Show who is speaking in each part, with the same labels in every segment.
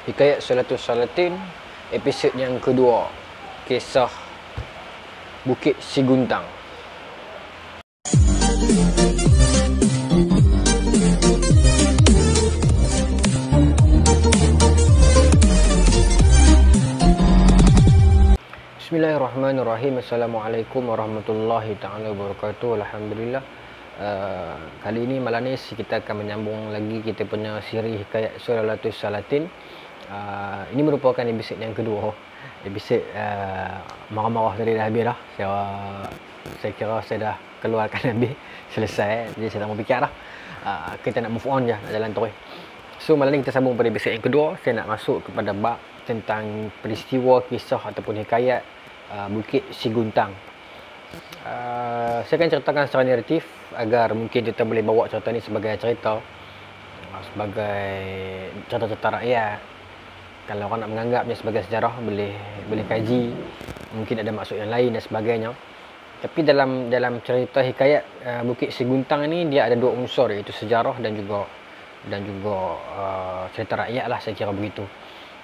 Speaker 1: Hikayat Salatul Salatin, episod yang kedua, kisah Bukit Siguntang. Bismillahirrahmanirrahim. Assalamualaikum warahmatullahi ta'ala wabarakatuh. Alhamdulillah. Kali ini malam ni kita akan menyambung lagi kita punya siri hikayat Salatul Salatin. Ini merupakan episod yang kedua. Episod marah-marah tadi dah habis dah. Saya kira saya dah keluarkan habis, selesai. Jadi saya tak mau fikir dah. Kita nak move on je, nak jalan terus. So malam ni kita sambung pada episod yang kedua. Saya nak masuk kepada bab tentang peristiwa, kisah ataupun hikayat Bukit Siguntang. Saya akan ceritakan secara naratif agar mungkin kita boleh bawa cerita ni sebagai cerita, sebagai cerita-cerita rakyat. Kalau orang nak menganggapnya sebagai sejarah, boleh kaji, mungkin ada maksud yang lain dan sebagainya. Tapi dalam cerita hikayat Bukit Siguntang ni, dia ada dua unsur, iaitu sejarah dan juga cerita rakyat lah, saya kira begitu.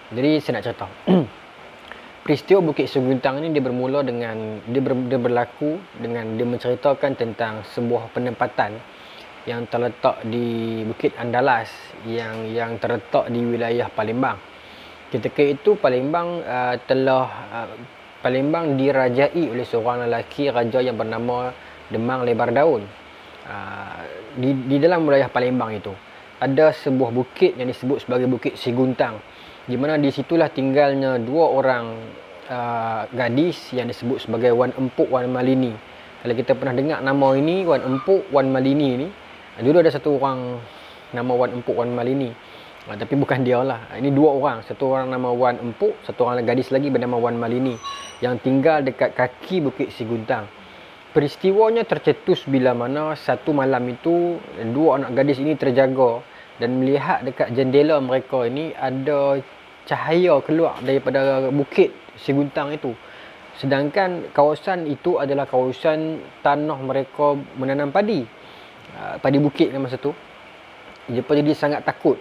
Speaker 1: Jadi saya nak cerita. Peristiwa Bukit Siguntang ni dia bermula dengan dia berlaku dengan dia menceritakan tentang sebuah penempatan yang terletak di Bukit Andalas yang terletak di wilayah Palembang. Ketika itu Palembang Palembang dirajai oleh seorang lelaki raja yang bernama Demang Lebar Daun. Di dalam wilayah Palembang itu ada sebuah bukit yang disebut sebagai Bukit Siguntang, di mana di situlah tinggalnya dua orang gadis yang disebut sebagai Wan Empuk, Wan Malini. Kalau kita pernah dengar nama ini, Wan Empuk, Wan Malini ni, dulu ada satu orang nama Wan Empuk, Wan Malini. Tapi bukan dia lah. Ini dua orang. Satu orang nama Wan Empuk, satu orang gadis lagi bernama Wan Malini yang tinggal dekat kaki Bukit Siguntang. Peristiwanya tercetus bila mana satu malam itu dua anak gadis ini terjaga dan melihat dekat jendela mereka ini ada cahaya keluar daripada Bukit Siguntang itu. Sedangkan kawasan itu adalah kawasan tanah mereka menanam padi. Padi bukit kan masa tu. Mereka jadi sangat takut.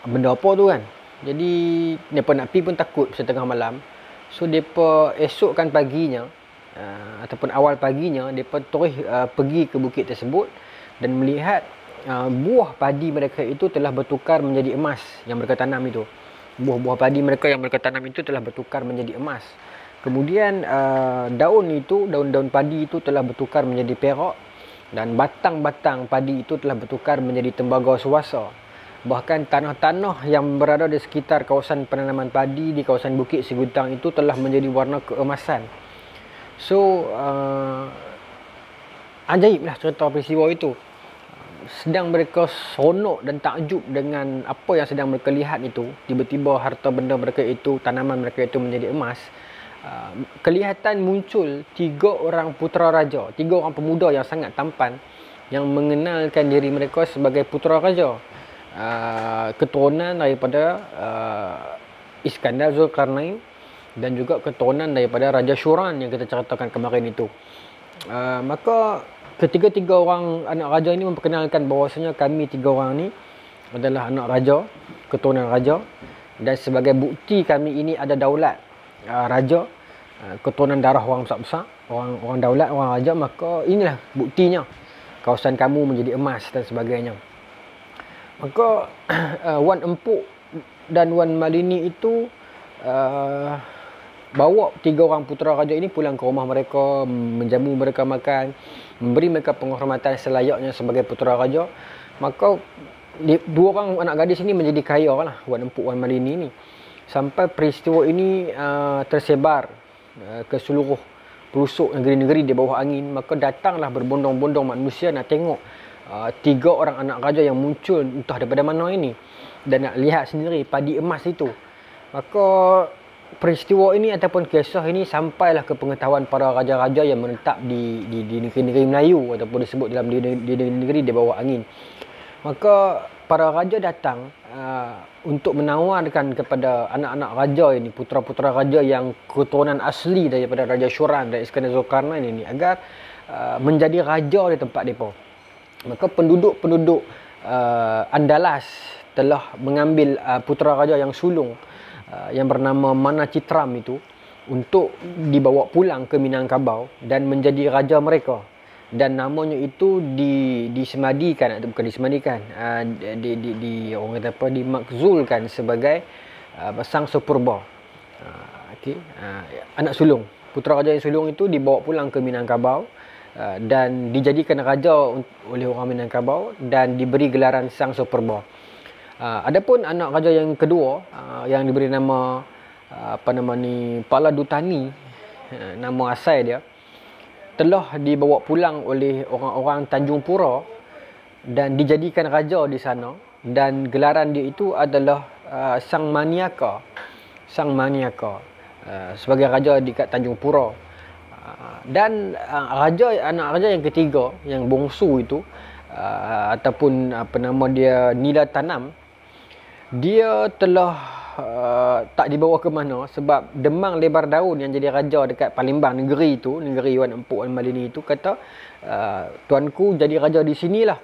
Speaker 1: Benda apa tu kan. Jadi mereka nak pergi pun takut setengah malam. So mereka esokkan paginya ataupun awal paginya mereka terus pergi ke bukit tersebut dan melihat buah padi mereka itu telah bertukar menjadi emas yang mereka tanam itu. Buah-buah padi mereka yang mereka tanam itu telah bertukar menjadi emas. Kemudian daun-daun padi itu telah bertukar menjadi perak dan batang-batang padi itu telah bertukar menjadi tembaga suasa. Bahkan tanah-tanah yang berada di sekitar kawasan penanaman padi di kawasan Bukit Siguntang itu telah menjadi warna keemasan. So ajaiblah cerita peristiwa itu. Sedang mereka seronok dan takjub dengan apa yang sedang mereka lihat itu, tiba-tiba harta benda mereka itu, tanaman mereka itu menjadi emas. Kelihatan muncul tiga orang putera raja, tiga orang pemuda yang sangat tampan yang mengenalkan diri mereka sebagai putera raja, keturunan daripada Iskandar Zulkarnain dan juga keturunan daripada Raja Syuran yang kita ceritakan kemarin itu. Maka ketiga-tiga orang anak raja ini memperkenalkan bahawasanya kami tiga orang ni adalah anak raja, keturunan raja, dan sebagai bukti kami ini ada daulat raja, keturunan darah orang besar-besar, orang daulat, orang raja, maka inilah buktinya kawasan kamu menjadi emas dan sebagainya. Maka Wan Empuk dan Wan Malini itu bawa tiga orang putera raja ini pulang ke rumah mereka, menjamu mereka makan, memberi mereka penghormatan selayaknya sebagai putera raja. Maka dua orang anak gadis ini menjadi kaya lah, Wan Empuk, Wan Malini ni. Sampai peristiwa ini tersebar ke seluruh pelosok negeri-negeri di bawah angin. Maka datanglah berbondong-bondong manusia nak tengok tiga orang anak raja yang muncul entah daripada mana ini, dan nak lihat sendiri padi emas itu. Maka peristiwa ini ataupun kisah ini sampailah ke pengetahuan para raja-raja yang menetap di negeri-negeri Melayu ataupun disebut dalam di negeri di bawah angin. Maka para raja datang untuk menawarkan kepada anak-anak raja ini, putera-putera raja yang keturunan asli daripada Raja Syuran dan Iskandar Zulkarnain ini, agar menjadi raja di tempat mereka. Maka penduduk-penduduk Andalas telah mengambil putera raja yang sulung yang bernama Manacitram itu untuk dibawa pulang ke Minangkabau dan menjadi raja mereka. Dan namanya itu disemadikan atau bukan disemadikan, orang kata apa, dimakzulkan sebagai Sang Sapurba. Anak sulung, putera raja yang sulung itu dibawa pulang ke Minangkabau dan dijadikan raja oleh orang Minangkabau dan diberi gelaran Sang Sapurba. Adapun anak raja yang kedua yang diberi nama Paladutani, nama asal dia, telah dibawa pulang oleh orang-orang Tanjung Pura dan dijadikan raja di sana, dan gelaran dia itu adalah Sang Maniaka. Sang Maniaka sebagai raja di kat Tanjung Pura. Dan anak raja yang ketiga, yang bongsu itu, ataupun dia Nila Tanam, dia telah tak dibawa ke mana sebab Demang Lebar Daun yang jadi raja dekat Palembang, negeri Wan Empuk Wan Malini itu, kata tuanku jadi raja di sinilah.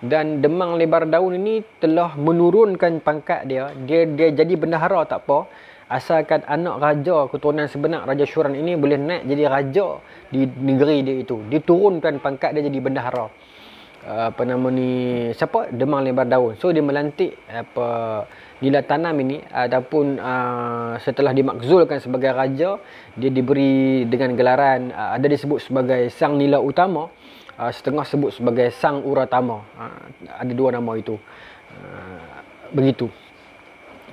Speaker 1: Dan Demang Lebar Daun ini telah menurunkan pangkat dia jadi bendahara tak apa, asalkan anak raja keturunan sebenar Raja Syuran ini boleh naik jadi raja di negeri dia itu. Diturunkan pangkat dia jadi bendahara. Siapa? Demang Lebar Daun. So dia melantik Nila Tanam ini, ataupun setelah dimakzulkan sebagai raja, dia diberi dengan gelaran, ada disebut sebagai Sang Nila Utama, setengah sebut sebagai Sang Uratama. Ada dua nama itu. Begitu.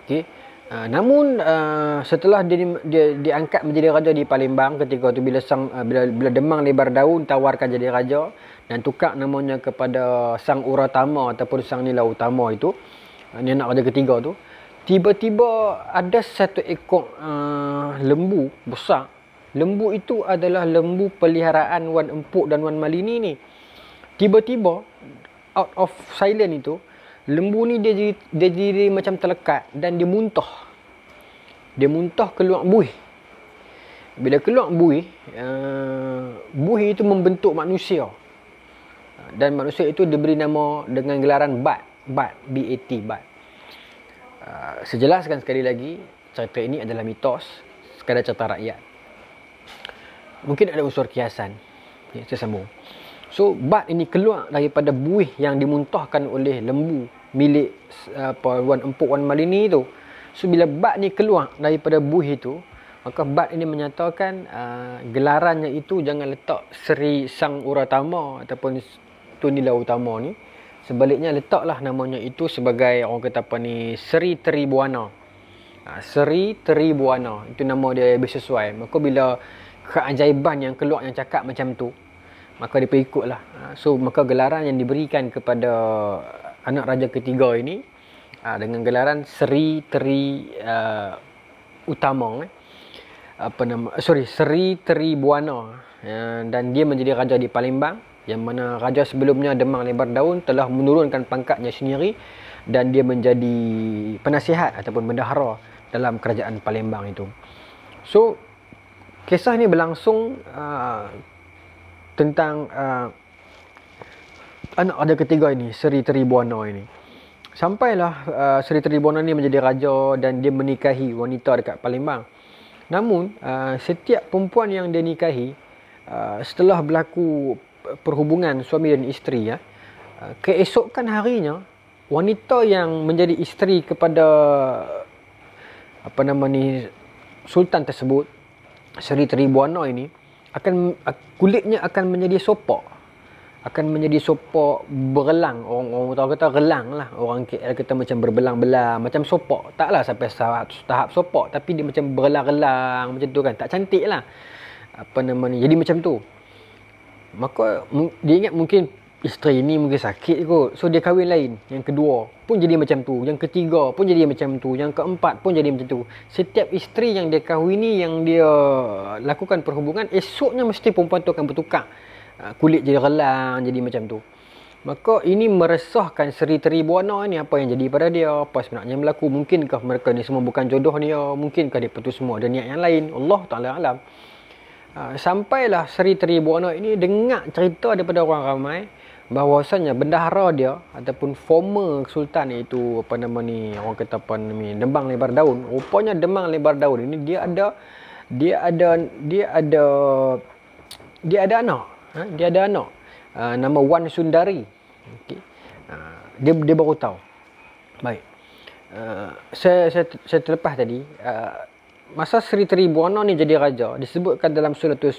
Speaker 1: Okey. Namun setelah dia diangkat menjadi raja di Palembang ketika itu, bila Demang Lebar Daun tawarkan jadi raja dan tukar namanya kepada Sang Uratama ataupun Sang Nila Utama itu, ni anak raja ketiga tu, tiba-tiba ada satu ekor lembu besar. Lembu itu adalah lembu peliharaan Wan Empuk dan Wan Malini ni. Tiba-tiba out of silent itu, lembu ni dia jadi macam terlekat dan dia muntah. Dia muntah keluar buih. Bila keluar buih, buih itu membentuk manusia. Dan manusia itu diberi nama dengan gelaran Bat, B-A-T, Bat. Sejelaskan sekali lagi, cerita ini adalah mitos, sekadar cerita rakyat. Mungkin ada unsur kiasan. Saya sambung. So, Bat ini keluar daripada buih yang dimuntahkan oleh lembu milik Wan Empuk Wan Malini itu. So, bila Bat ni keluar daripada buih itu, maka Bat ini menyatakan gelarannya itu jangan letak Seri Sang Uratama ataupun Nila Utama ni. Sebaliknya letaklah namanya itu sebagai, orang kata Seri Tribuana. Seri Tribuana, itu nama dia lebih sesuai. Maka bila keajaiban yang keluar yang cakap macam tu, maka dia ikutlah. So maka gelaran yang diberikan kepada anak raja ketiga ini dengan gelaran Seri Utama, Seri Tribuana, dan dia menjadi raja di Palembang, yang mana raja sebelumnya Demang Lebar Daun telah menurunkan pangkatnya sendiri dan dia menjadi penasihat ataupun bendahara dalam kerajaan Palembang itu. So kisah ni berlangsung tentang anak raja ketiga ini, Seri Tribuana ini. Sampailah Seri Tribuana ni menjadi raja dan dia menikahi wanita dekat Palembang. Namun setiap perempuan yang dia nikahi, setelah berlaku perhubungan suami dan isteri, keesokan harinya wanita yang menjadi isteri kepada sultan tersebut, Seri Tribuana ini, kulitnya akan menjadi sopak, berelang. Orang tahu kata relang lah, orang KL kata macam berbelang-belang, macam sopak. Taklah sampai tahap sopak, tapi dia macam berelang-relang macam tu kan, tak cantik lah. Jadi macam tu. Maka dia ingat mungkin isteri ni mungkin sakit kot, so dia kahwin lain. Yang kedua pun jadi macam tu, yang ketiga pun jadi macam tu, yang keempat pun jadi macam tu. Setiap isteri yang dia kahwini, yang dia lakukan perhubungan, esoknya mesti perempuan tu akan bertukar, kulit jadi relang, jadi macam tu. Maka ini meresahkan Seri Tribuana ni. Apa yang jadi pada dia, apa sebenarnya yang berlaku, mungkinkah mereka ni semua bukan jodoh dia, mungkinkah dia putus semua ada niat yang lain, Allah Ta'ala alam. Sampailah Seri Tribuana ini dengar cerita daripada orang ramai bahawasanya bendahara dia ataupun former sultan, iaitu apa nama ni, orang kata apa ni, Demang Lebar Daun. Rupanya Demang Lebar Daun ini dia ada anak. Dia ada anak nama Wan Sundari. Okey. Dia baru tahu. Baik. Saya terlepas tadi, masa Sri Tribuana ni jadi raja, disebutkan dalam Suratul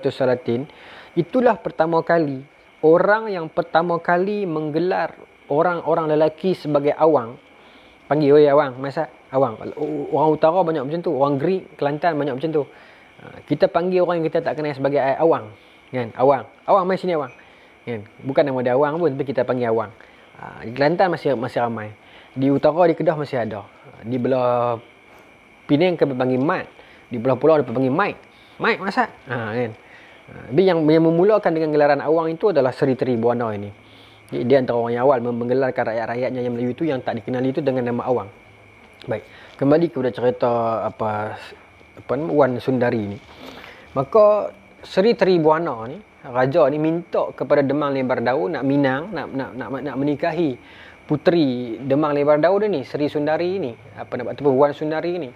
Speaker 1: Salatin, itulah pertama kali orang yang pertama kali menggelar orang-orang lelaki sebagai awang. Panggil, oi awang, masa awang. Orang utara banyak macam tu, orang Greek, Kelantan banyak macam tu. Kita panggil orang yang kita tak kenal sebagai awang, kan? Awang mai sini awang. Kan? Bukan nama dia awang pun, tapi kita panggil awang. Di Kelantan masih ramai. Di utara, di Kedah masih ada. Di belah Penang kita panggil mat. Di belah pulau dia panggil Mike. Mike masa? Kan? Tapi yang memulakan dengan gelaran awang itu adalah Sri Tribuana ini. Jadi, dia antara orang yang awal menggelarkan rakyat-rakyatnya yang Melayu itu yang tak dikenali itu dengan nama awang. Baik, kembali kepada cerita Wan Sundari ni. Maka Sri Tribuana ni, raja ni minta kepada Demang Lebar Daun nak minang, nak menikahi puteri Demang Lebar Daun ni, Sri Sundari ni, ataupun Wan Sundari ni.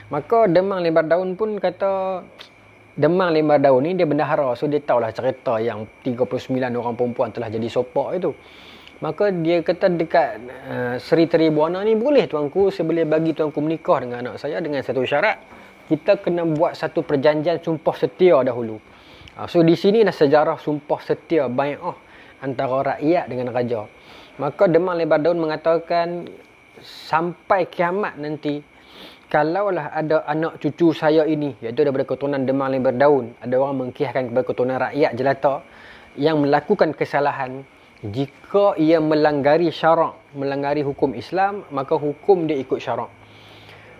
Speaker 1: Maka Demang Lebar Daun pun kata, Demang Lebar Daun ni dia bendahara, so dia tahulah cerita yang 39 orang perempuan telah jadi sopak itu. Maka dia kata dekat Sri Tribuana ni, boleh tuanku, saya boleh bagi tuanku menikah dengan anak saya dengan satu syarat. Kita kena buat satu perjanjian sumpah setia dahulu. So di sini dah sejarah sumpah setia bai'ah antara rakyat dengan raja. Maka Demang Lebar Daun mengatakan, sampai kiamat nanti, kalaulah ada anak cucu saya ini, iaitu daripada keturunan Demang Lebar Daun, ada orang mengkhianatkan kepada keturunan rakyat jelata yang melakukan kesalahan, jika ia melanggari syarak, melanggari hukum Islam, maka hukum dia ikut syarak.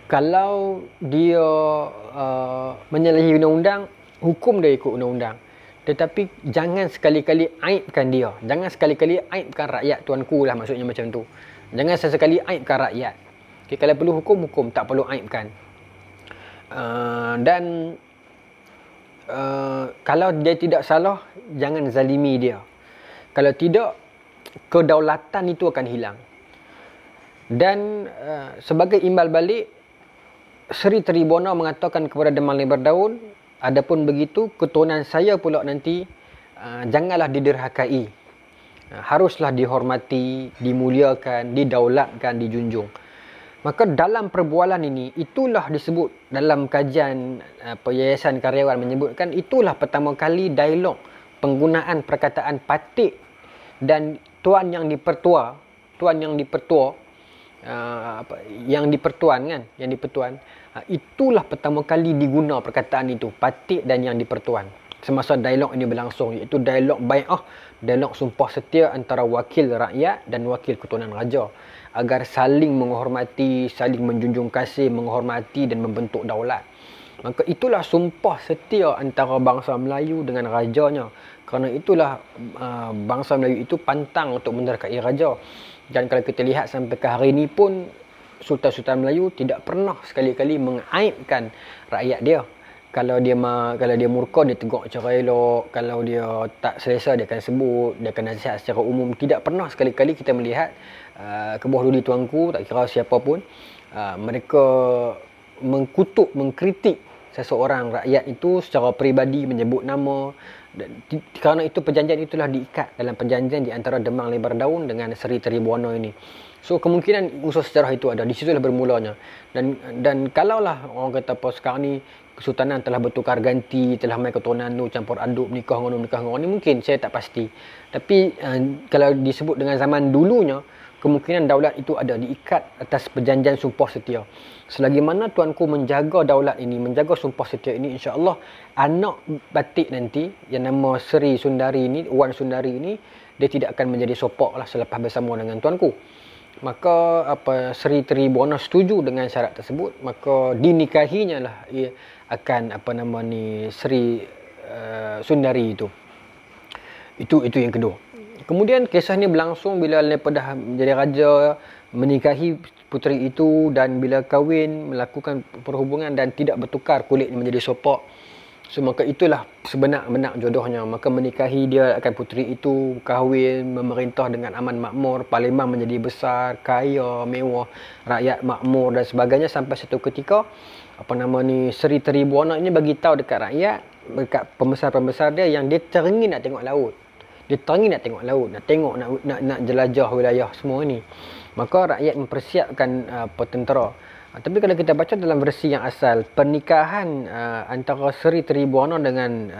Speaker 1: Kalau dia menyalahi undang-undang, hukum dia ikut undang-undang. Tetapi jangan sekali-kali aibkan dia. Jangan sekali-kali aibkan rakyat, tuanku lah, maksudnya macam tu. Jangan sesekali aibkan rakyat. Okay, kalau perlu hukum, tak perlu aibkan. Kalau dia tidak salah, jangan zalimi dia. Kalau tidak, kedaulatan itu akan hilang. Dan sebagai imbal balik, Sri Tribuana mengatakan kepada Demang Lebar Daun, adapun begitu, keturunan saya pula nanti janganlah diderhakai. Haruslah dihormati, dimuliakan, didaulatkan, dijunjung. Maka dalam perbualan ini, itulah disebut dalam kajian Yayasan Karyawan menyebutkan, itulah pertama kali dialog penggunaan perkataan patik dan tuan yang dipertua, itulah pertama kali diguna perkataan itu, patik dan yang dipertuan, semasa dialog ini berlangsung, iaitu dialog bai'ah, dialog sumpah setia antara wakil rakyat dan wakil keturunan raja, agar saling menghormati, saling menjunjung kasih, menghormati dan membentuk daulat. Maka itulah sumpah setia antara bangsa Melayu dengan rajanya. Kerana itulah bangsa Melayu itu pantang untuk mendurhakai raja. Dan kalau kita lihat sampai ke hari ini pun, Sultan-Sultan Melayu tidak pernah sekali-kali mengaibkan rakyat dia. Kalau dia murka, dia tegur secara elok. Kalau dia tak selesa, dia akan sebut, dia akan nasihat secara umum. Tidak pernah sekali-kali kita melihat kebuah duli tuanku, tak kira siapa pun, mereka mengkutuk, mengkritik seseorang rakyat itu secara peribadi, menyebut nama. Kerana itu perjanjian itulah diikat dalam perjanjian di antara Demang Lebar Daun dengan Sri Tribuana ini. So kemungkinan unsur sejarah itu ada, di situlah bermulanya. Dan kalaulah orang kata apa sekarang ni kesultanan telah bertukar ganti, telah mai keturunan tu campur aduk, nikah dengan ni, mungkin saya tak pasti. Tapi kalau disebut dengan zaman dulunya, kemungkinan daulat itu ada diikat atas perjanjian sumpah setia. Selagi mana tuanku menjaga daulat ini, menjaga sumpah setia ini, insya-Allah anak batik nanti yang nama Sri Sundari ini, Wan Sundari ini, dia tidak akan menjadi sopak lah selepas bersama dengan tuanku. Maka Sri Tribuana setuju dengan syarat tersebut, maka dinikahinya lah ia akan Sri Sundari itu. Itu yang kedua. Kemudian kisah ni berlangsung bila mereka dah menjadi raja, menikahi puteri itu, dan bila kahwin melakukan perhubungan dan tidak bertukar kulit menjadi sopak. So maka itulah sebenar-benar jodohnya. Maka menikahi dia akan puteri itu, kahwin, memerintah dengan aman makmur, Palembang menjadi besar, kaya, mewah, rakyat makmur dan sebagainya, sampai satu ketika Seri Tribuana ini bagi tahu dekat rakyat, dekat pembesar-pembesar dia, yang dia teringin nak tengok laut. Dia teringin nak tengok laut, nak tengok, nak jelajah wilayah semua ni. Maka rakyat mempersiapkan tentera. Tapi kalau kita baca dalam versi yang asal, pernikahan antara Seri Tribuana dengan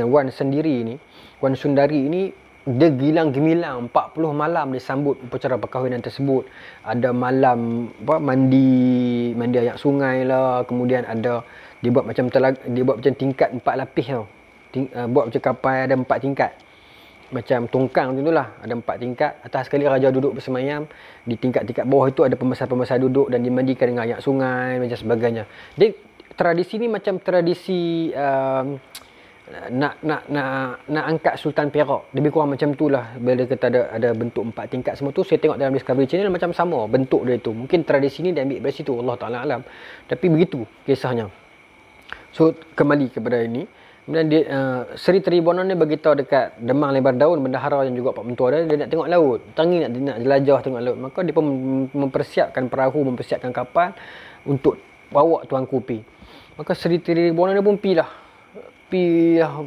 Speaker 1: Wan Sendiri ni, Wan Sundari ini, dia gilang gemilang, 40 malam disambut upacara perkahwinan tersebut. Ada malam mandi ayak sungai lah, kemudian ada dibuat macam tingkat 4 lapis tau. Buat macam kapal ada 4 tingkat. Macam tongkang tu lah, ada 4 tingkat. Atas sekali raja duduk bersemayam, di tingkat-tingkat bawah itu ada pembesar-pembesar duduk dan dimandikan dengan ayak sungai macam sebagainya. Jadi tradisi ni macam tradisi nak angkat Sultan Perak. Lebih kurang macam tu lah. Bila kata ada bentuk 4 tingkat semua tu, saya tengok dalam Discovery Channel macam sama bentuk dia tu. Mungkin tradisi ni dia ambil dari situ, Allah Ta'ala alam. Tapi begitu kisahnya. So kembali kepada ini. Kemudian dia, Seri Tribuana ni beritahu dekat Demang Lebar Daun, bendahara yang juga pak mentua dia nak tengok laut. Tangi nak jelajah tengok laut. Maka dia pun mempersiapkan perahu, mempersiapkan kapal untuk bawa tuanku pi. Maka Seri Tribuana ni pun pi lah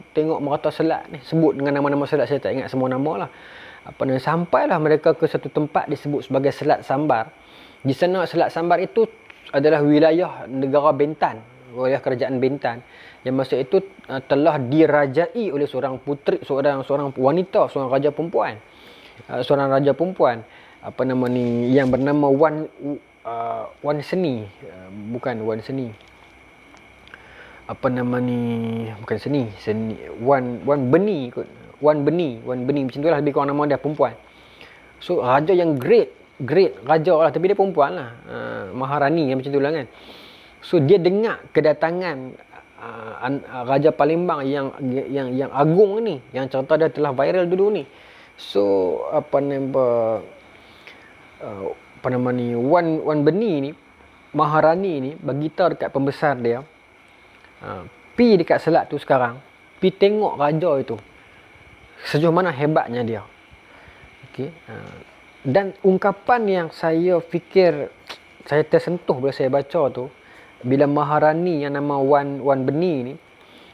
Speaker 1: tengok merata selat ni. Sebut dengan nama-nama selat, saya tak ingat semua nama lah. Sampailah mereka ke satu tempat disebut sebagai Selat Sambar. Di sana Selat Sambar itu adalah wilayah negara Bintan, wilayah kerajaan Bintan, yang masa itu telah dirajai oleh seorang puteri, seorang wanita, seorang raja perempuan. Yang bernama Wan Seni. Bukan Wan Seni. Bukan Seni. Wan Beni kot. Wan Beni macam tu lah, lebih kurang nama dia, perempuan. So raja yang great raja lah, tapi dia perempuan lah. Maharani macam tu lah kan. So dia dengar kedatangan Raja Palembang yang agung ni, yang cerita dia telah viral dulu ni. So Wan Beni ni, Maharani ni, bagi tahu dekat pembesar dia, pi dekat selat tu sekarang, pi tengok raja itu sejauh mana hebatnya dia. Okey. Dan ungkapan yang saya fikir saya tersentuh bila saya baca tu, bila Maharani yang nama Wan Beni ni,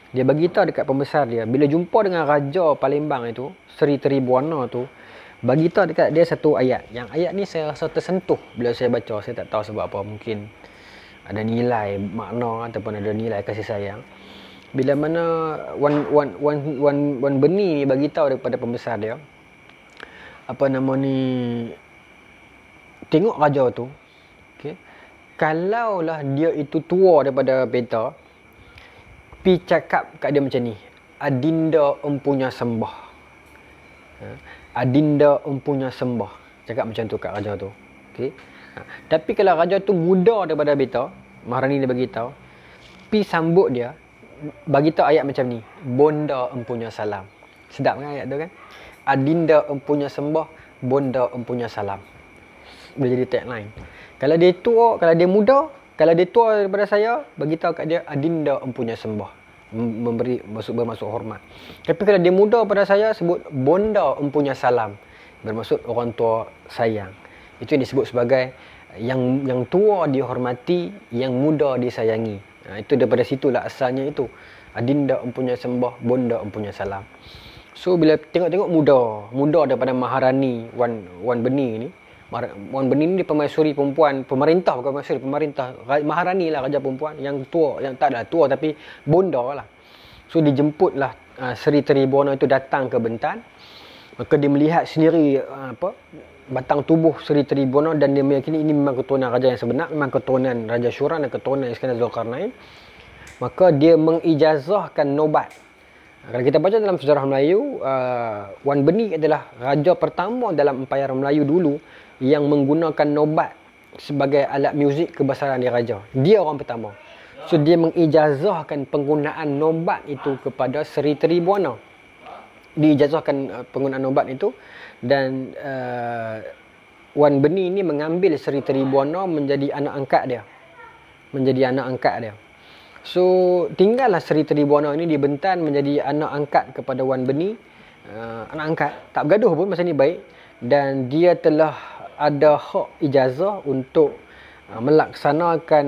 Speaker 1: dia bagi tahu dekat pembesar dia, bila jumpa dengan Raja Palembang itu, Seri Tribuana tu, bagi tahu dekat dia satu ayat. Yang ayat ni saya rasa tersentuh bila saya baca. Saya tak tahu sebab apa, mungkin ada nilai makna ataupun ada nilai kasih sayang. Bila mana Wan Beni ni bagi tahu daripada pembesar dia, tengok raja tu, okey, kalaulah dia itu tua daripada beta, pi cakap kat dia macam ni, adinda empunya sembah. Adinda empunya sembah. Cakap macam tu kat raja tu. Okey. Tapi kalau raja tu muda daripada beta, Maharani dia bagi tahu, pi sambut dia, bagi tahu ayat macam ni, bonda empunya salam. Sedap kan ayat tu kan? Adinda empunya sembah, bonda empunya salam. Boleh jadi tagline. Kalau dia tua, kalau dia muda, kalau dia tua daripada saya, bagi tahu kat dia adinda empunya sembah. Bermaksud hormat. Tapi kalau dia muda pada saya, sebut bonda empunya salam. Bermaksud orang tua sayang. Itu yang disebut sebagai yang tua dihormati, yang muda disayangi. Itu daripada situlah asalnya itu. Adinda empunya sembah, bonda empunya salam. So bila tengok-tengok muda daripada Maharani Wan Beni ni, Wan Beni ni permaisuri perempuan, pemerintah, bukan permaisuri, pemerintah. Maharani lah raja perempuan yang tua, yang tak ada tua tapi bonda lah. So dijemputlah Seri Tribuana itu datang ke Bintan. Maka dia melihat sendiri batang tubuh Seri Tribuana dan dia meyakini ini memang keturunan raja yang sebenar, memang keturunan Raja Syura dan keturunan Iskandar Zulkarnain. Maka dia mengijazahkan nobat. Kalau kita baca dalam sejarah Melayu, Wan Beni adalah raja pertama dalam Empayar Melayu dulu yang menggunakan nobat sebagai alat muzik kebesaran dia raja. Dia orang pertama. So dia mengijazahkan penggunaan nobat itu kepada Seri Tribuana. Diijazahkan penggunaan nobat itu, dan Wan Beni ini mengambil Seri Tribuana menjadi anak angkat dia. So tinggallah Seri Tribuana ini dibentan menjadi anak angkat kepada Wan Beni. Anak angkat, tak bergaduh pun masa ni baik, dan dia telah ada hak ijazah untuk melaksanakan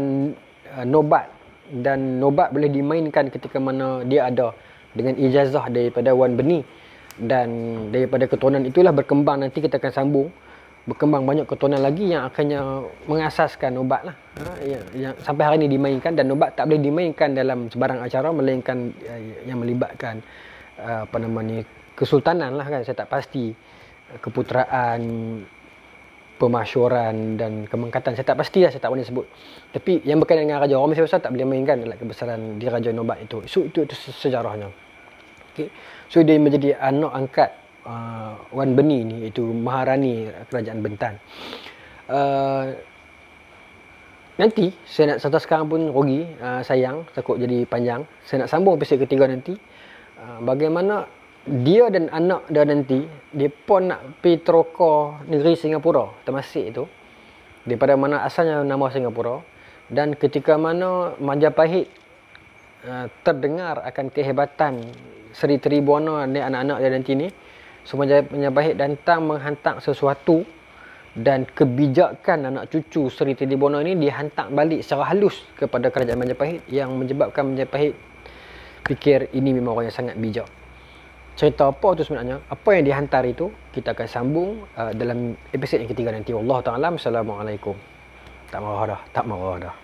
Speaker 1: nobat, dan nobat boleh dimainkan ketika mana dia ada dengan ijazah daripada Wan Beni. Dan daripada keturunan itulah berkembang, nanti kita akan sambung, berkembang banyak keturunan lagi yang akannya mengasaskan nobat lah, yang sampai hari ini dimainkan. Dan nobat tak boleh dimainkan dalam sebarang acara melainkan yang melibatkan kesultanan lah kan. Saya tak pasti keputeraan, pemasyuran dan kemengkatan, saya tak pasti lah, saya tak boleh sebut. Tapi yang berkaitan dengan raja, orang Malaysia besar tak boleh mainkan dalam kebesaran di Raja Nobat itu. So itu sejarahnya. Okay. So dia menjadi anak angkat Wan Beni ni, iaitu Maharani Kerajaan Bentan. Nanti saya nak serta sekarang pun rugi, sayang takut jadi panjang. Saya nak sambung episod ketiga nanti, bagaimana dia dan anak dia nanti, dia pun nak pergi teroka negeri Singapura, Temasek itu, daripada mana asalnya nama Singapura. Dan ketika mana Majapahit terdengar akan kehebatan Seri Tribuana dan anak-anak dia nanti ni, so Majapahit datang menghantar sesuatu, dan kebijakan anak cucu Seri Tribuana ini dihantar balik secara halus kepada kerajaan Majapahit, yang menyebabkan Majapahit fikir ini memang orang yang sangat bijak. Cerita apa tu sebenarnya, apa yang dihantar itu, kita akan sambung dalam episod yang ketiga nanti. Wallahu ta'ala. Assalamualaikum. Tak marah dah.